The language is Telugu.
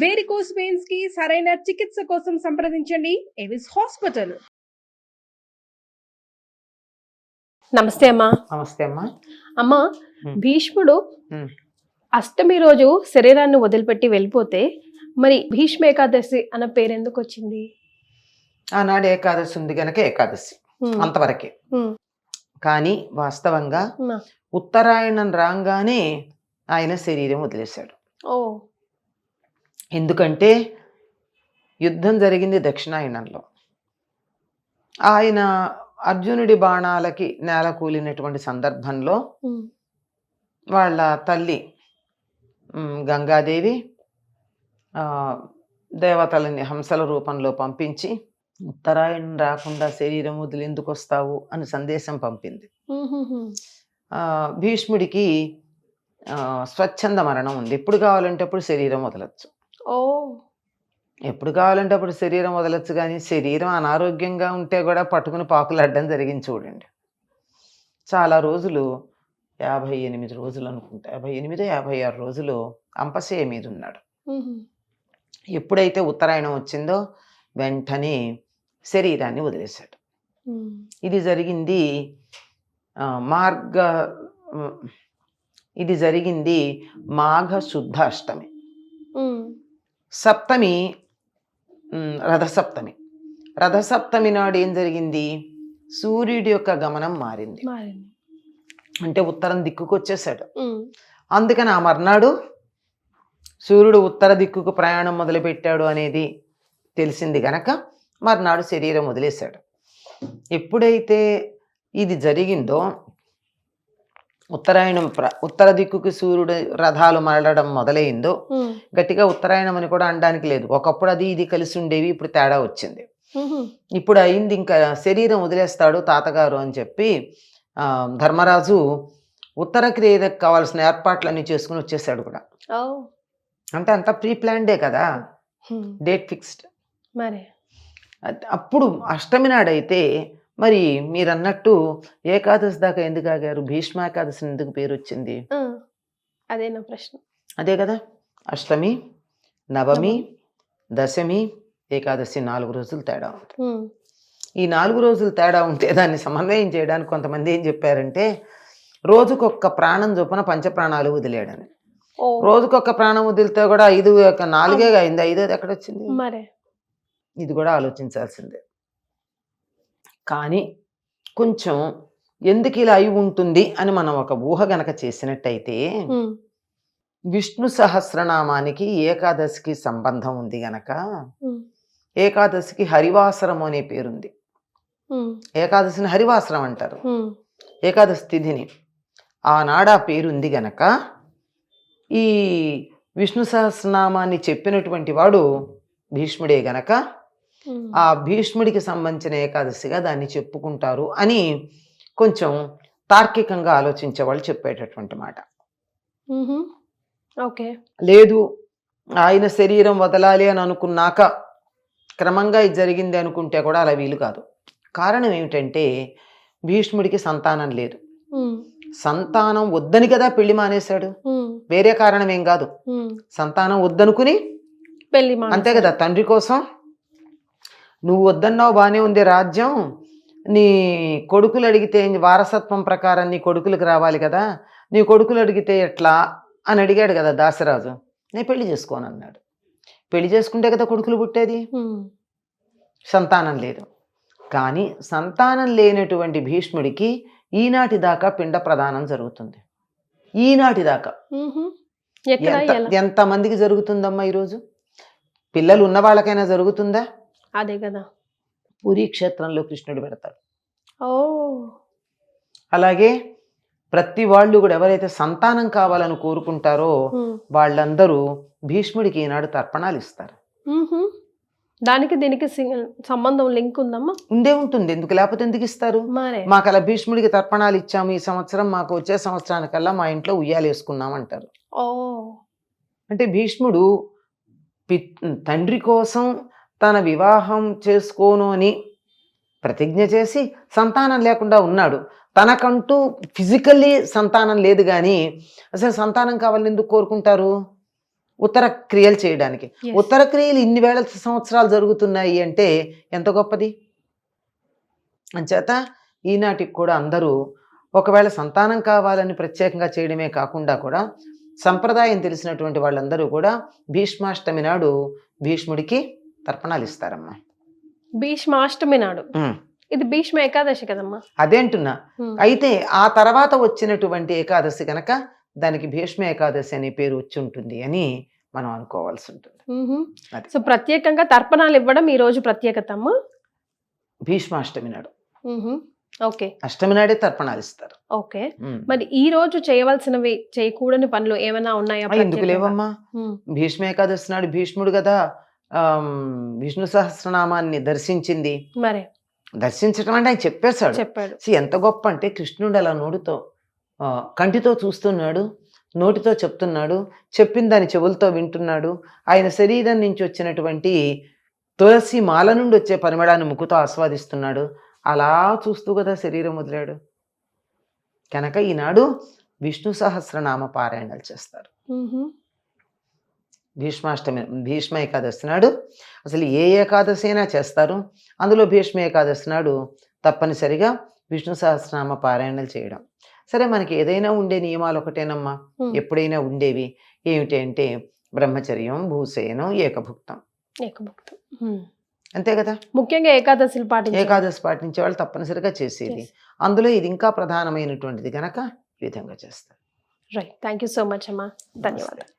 వేరికోస్ వెయిన్స్ కి సరైన చికిత్స కోసం సంప్రదించండి ఎవిస్ హాస్పిటల్. నమస్తే అమ్మా. నమస్తే అమ్మా. అమ్మా, భీష్ముడు అష్టమి రోజు శరీరాన్ని వదిలిపెట్టి వెళ్ళిపోతే మరి భీష్మ ఏకాదశి అన్న పేరు ఎందుకు వచ్చింది? ఆనాడు ఏకాదశి ఉంది గనక ఏకాదశి అంతవరకే. కానీ వాస్తవంగా ఉత్తరాయణం రాగానే ఆయన శరీరం వదిలేశాడు. ఎందుకంటే యుద్ధం జరిగింది దక్షిణాయనంలో. ఆయన అర్జునుడి బాణాలకి నేల కూలినటువంటి సందర్భంలో వాళ్ళ తల్లి గంగాదేవి దేవతలని హంసల రూపంలో పంపించి ఉత్తరాయణం రాకుండా శరీరం వదిలి ఎందుకు వస్తావు అని సందేశం పంపింది. భీష్ముడికి స్వచ్ఛంద మరణం ఉంది. ఎప్పుడు కావాలంటే అప్పుడు శరీరం వదలచ్చు. ఎప్పుడు కావాలంటే అప్పుడు శరీరం వదలచ్చు. కానీ శరీరం అనారోగ్యంగా ఉంటే కూడా పట్టుకుని పాకులాడడం జరిగింది చూడండి. చాలా రోజులు 58 రోజులు అనుకుంటా, 58, 56 రోజులు అంపశయ్య మీద ఉన్నాడు. ఎప్పుడైతే ఉత్తరాయణం వచ్చిందో వెంటనే శరీరాన్ని వదిలేశాడు. ఇది జరిగింది మాఘ శుద్ధ అష్టమి. సప్తమి రథసప్తమి. రథసప్తమి నాడు ఏం జరిగింది? సూర్యుడి యొక్క గమనం మారింది. అంటే ఉత్తరం దిక్కుకు వచ్చేసాడు. అందుకని ఆ మర్నాడు సూర్యుడు ఉత్తర దిక్కుకు ప్రయాణం మొదలుపెట్టాడు అనేది తెలిసింది గనక మర్నాడు శరీరం వదిలేశాడు. ఎప్పుడైతే ఇది జరిగిందో ఉత్తర దిక్కుకి సూర్యుడు రథాలు మరలడం మొదలైందో, గట్టిగా ఉత్తరాయణం అని కూడా అనడానికి లేదు. ఒకప్పుడు అది ఇది కలిసి ఉండేవి, ఇప్పుడు తేడా వచ్చింది. ఇప్పుడు అయింది, ఇంకా శరీరం వదిలేస్తాడు తాతగారు అని చెప్పి ధర్మరాజు ఉత్తర క్రియకు కావాల్సిన ఏర్పాట్లన్నీ చేసుకుని వచ్చేసాడు కూడా. అంటే అంతా ప్రీ ప్లాన్డే కదా, డేట్ ఫిక్స్డ్. అప్పుడు అష్టమి నాడైతే మరి మీరు అన్నట్టు ఏకాదశి దాకా ఎందుకు ఆగారు? భీష్మ ఏకాదశి ఎందుకు పేరు వచ్చింది? అదే నా ప్రశ్న. అదే కదా, అష్టమి, నవమి, దశమి, ఏకాదశి 4 రోజులు తేడా ఉంటుంది. ఈ 4 రోజులు తేడా ఉంటే దాన్ని సమన్వయం చేయడానికి కొంతమంది ఏం చెప్పారంటే, రోజుకొక్క ప్రాణం చొప్పున పంచప్రాణాలు వదిలేయడని. రోజుకొక్క ప్రాణం వదిలితే కూడా 5 4 అయింది, 5 ఎక్కడొచ్చింది? ఇది కూడా ఆలోచించాల్సిందే. కానీ కొంచెం ఎందుకు ఇలా అయి ఉంటుంది అని మనం ఒక ఊహ గనక చేసినట్టయితే, విష్ణు సహస్రనామానికి ఏకాదశికి సంబంధం ఉంది గనక ఏకాదశికి హరివాసరం అనే పేరుంది. ఏకాదశిని హరివాసరం అంటారు, ఏకాదశి తిథిని. ఆనాడు ఆ పేరుంది గనక ఈ విష్ణు సహస్రనామాన్ని చెప్పినటువంటి వాడు భీష్ముడే గనక ఆ భీష్ముడికి సంబంధించిన ఏకాదశిగా దాన్ని చెప్పుకుంటారు అని కొంచెం తార్కికంగా ఆలోచించే వాళ్ళు చెప్పేటటువంటి మాట. లేదు, ఆయన శరీరం వదలాలి అని అనుకున్నాక క్రమంగా ఇది జరిగింది అనుకుంటే కూడా అలా వీలు కాదు. కారణం ఏమిటంటే భీష్ముడికి సంతానం లేదు. సంతానం వద్దని కదా పెళ్లి మానేశాడు, వేరే కారణం ఏం కాదు. సంతానం వద్దనుకుని పెళ్లి, అంతే కదా. తండ్రి కోసం నువ్వు వద్దన్నావు, బానే ఉంది రాజ్యం, నీ కొడుకులు అడిగితే వారసత్వం ప్రకారం నీ కొడుకులకు రావాలి కదా, నీ కొడుకులు అడిగితే ఎట్లా అని అడిగాడు కదా దాసరాజు. నేను పెళ్లి చేసుకోను అన్నాడు. పెళ్లి చేసుకుంటే కదా కొడుకులు పుట్టేది. సంతానం లేదు. కానీ సంతానం లేనటువంటి భీష్ముడికి ఈనాటి దాకా పిండ ప్రదానం జరుగుతుంది. ఈనాటి దాకా ఎంతమందికి జరుగుతుందమ్మా ఈరోజు? పిల్లలు ఉన్న వాళ్ళకైనా జరుగుతుందా? అదే కదా. పూరీ క్షేత్రంలో కృష్ణుడు పెడతాడు. అలాగే ప్రతి వాళ్ళు కూడా ఎవరైతే సంతానం కావాలని కోరుకుంటారో వాళ్ళందరూ భీష్ముడికి ఈనాడు తర్పణాలు ఇస్తారు. దానికి దీనికి సంబంధం లింక్ ఉందమ్మా? ఉండే ఉంటుంది, ఎందుకు లేకపోతే ఎందుకు ఇస్తారు? మాకు అలా భీష్ముడికి తర్పణాలు ఇచ్చాము, ఈ సంవత్సరం మాకు వచ్చే సంవత్సరానికల్లా మా ఇంట్లో ఉయ్యాలేసుకున్నాం అంటారు. అంటే భీష్ముడు తండ్రి కోసం తన వివాహం చేసుకోను అని ప్రతిజ్ఞ చేసి సంతానం లేకుండా ఉన్నాడు. తనకంటూ ఫిజికల్లీ సంతానం లేదు, కానీ అసలు సంతానం కావాలని ఎందుకు కోరుకుంటారు? ఉత్తర క్రియలు చేయడానికి. Yes. ఉత్తర క్రియలు ఇన్ని వేల సంవత్సరాలు జరుగుతున్నాయి అంటే ఎంత గొప్పది. అంచేత ఈనాటికి కూడా అందరూ ఒకవేళ సంతానం కావాలని ప్రత్యేకంగా చేయడమే కాకుండా కూడా సంప్రదాయం తెలిసినటువంటి వాళ్ళందరూ కూడా భీష్మాష్టమి నాడు భీష్ముడికి తర్పణాలు ఇస్తారమ్మా. భీష్మాష్టమి నాడు. ఇది భీష్మ ఏకాదశి కదమ్మా. అదేంటున్నా. అయితే ఆ తర్వాత వచ్చినటువంటి ఏకాదశి కనుక దానికి భీష్మ ఏకాదశి అనే పేరు వచ్చి ఉంటుంది అని మనం అనుకోవాల్సి ఉంటుంది. అది. సో ప్రత్యేకంగా తర్పణాలు ఇవ్వడం ఈ రోజు ప్రత్యేకత అమ్మా. భీష్మాష్టమి నాడు. ఓకే. అష్టమి నాడే తర్పణాలు ఇస్తారు. ఓకే. మరి ఈ రోజు చేయవలసినవి చేయకూడని పనులు ఏమైనా ఉన్నాయా? ఎందుకు లేవమ్మా. భీష్మ ఏకాదశి నాడు భీష్ముడు కదా విష్ణు సహస్రనామాన్ని దర్శించింది. మరి దర్శించడం అంటే ఆయన చెప్పాడు. ఎంత గొప్ప అంటే కృష్ణుడు అలా నోటితో కంటితో చూస్తున్నాడు, నోటితో చెప్తున్నాడు, చెప్పిన దాని చెవులతో వింటున్నాడు. ఆయన శరీరం నుంచి వచ్చినటువంటి తులసి మాల నుండి వచ్చే పరిమళాన్ని ముక్కుతో ఆస్వాదిస్తున్నాడు. అలా చూస్తూ కదా శరీరం వదిలాడు. కనుక ఈనాడు విష్ణు సహస్రనామ పారాయణాలు చేస్తారు. భీష్మ ఏకాదశి నాడు అసలు ఏ ఏకాదశి అయినా చేస్తారు. అందులో భీష్మ ఏకాదశి నాడు తప్పనిసరిగా విష్ణు సహస్రనామ పారాయణాలు చేయడం. సరే, మనకి ఏదైనా ఉండే నియమాలు ఒకటేనమ్మా, ఎప్పుడైనా ఉండేవి. ఏమిటి అంటే బ్రహ్మచర్యం, భూసేనం, ఏకభుక్తం. అంతే కదా. ముఖ్యంగా ఏకాదశి పాటించే వాళ్ళు తప్పనిసరిగా చేసేది. అందులో ఇది ఇంకా ప్రధానమైనటువంటిది కనుక ఈ విధంగా చేస్తారు. Right. Thank you so much అమ్మా. ధన్యవాదాలు.